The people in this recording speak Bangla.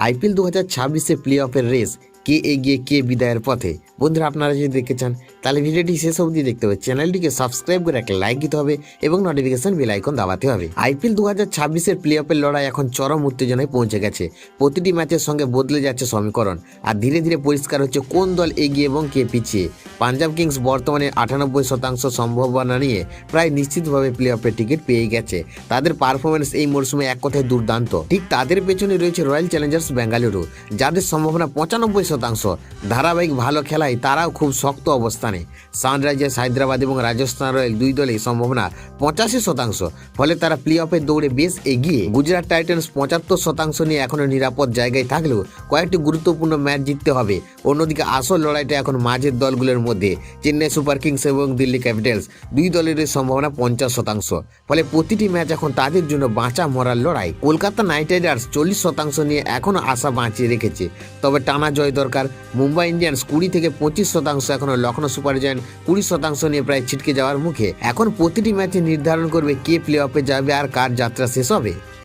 আইপিএল 2026 প্লে অফের রেস কে এগিয়ে কে বিদায়ের পথে। বন্ধুরা, আপনারা যদি দেখতে চান তাহলে ভিডিওটি শেষ অবধি দেখতে হবে, চ্যানেলটিকে সাবস্ক্রাইব করে একটা লাইক দিতে হবে এবং নোটিফিকেশন বেল আইকন দাবাতে হবে। আইপিএল 2026 প্লে অফের লড়াই এখন চরম উত্তেজনায় পৌঁছে গেছে। প্রতিটি ম্যাচের সঙ্গে বদলে যাচ্ছে সমীকরণ, আর ধীরে ধীরে পরিষ্কার হচ্ছে কোন দল এগিয়ে এবং কে পিছিয়ে। পাঞ্জাব কিংস বর্তমানে 98% সম্ভাবনা নিয়ে প্রায় নিশ্চিতভাবে প্লে অফের টিকিট পেয়ে গেছে। তাদের পারফরমেন্স এই মরশুমে এক কথায় দুর্দান্ত। ঠিক তাদের পেছনে রয়েছে রয়্যাল চ্যালেঞ্জার্স বেঙ্গালুরু, যাদের সম্ভাবনা 95%। ধারাবাহিক ভালো খেলায় তারাও খুব শক্ত অবস্থানে। সানরাইজার্স হায়দ্রাবাদ এবং রাজস্থান রয়্যাল দুই দলেই সম্ভাবনা 85%, ফলে তারা প্লে অফের দৌড়ে বেশ এগিয়ে। গুজরাট টাইটান্স 75% নিয়ে এখনো নিরাপদ জায়গায় থাকলেও কয়েকটি গুরুত্বপূর্ণ ম্যাচ জিততে হবে। অন্যদিকে আসল লড়াইটা এখন মাঝের দলগুলোর মধ্যে। চেন্নাই সুপার কিংস এবং দিল্লি ক্যাপিটালস দুই দলেরই সম্ভাবনা 50%, ফলে প্রতিটি ম্যাচ এখন তাদের জন্য বাঁচা মরার লড়াই। কলকাতা নাইট রাইডার্স 40% নিয়ে এখনো আশা বাঁচিয়ে রেখেছে, তবে টানা জয় দরকার। মুম্বাই ইন্ডিয়ান্স 20 থেকে 25%, এখনো লখনৌ সুপার জায়ান্ট 20% নিয়ে প্রায় ছিটকে যাওয়ার মুখে। এখন প্রতিটি ম্যাচে নির্ধারণ করবে কে প্লে অফে যাবে আর কার যাত্রা শেষ হবে।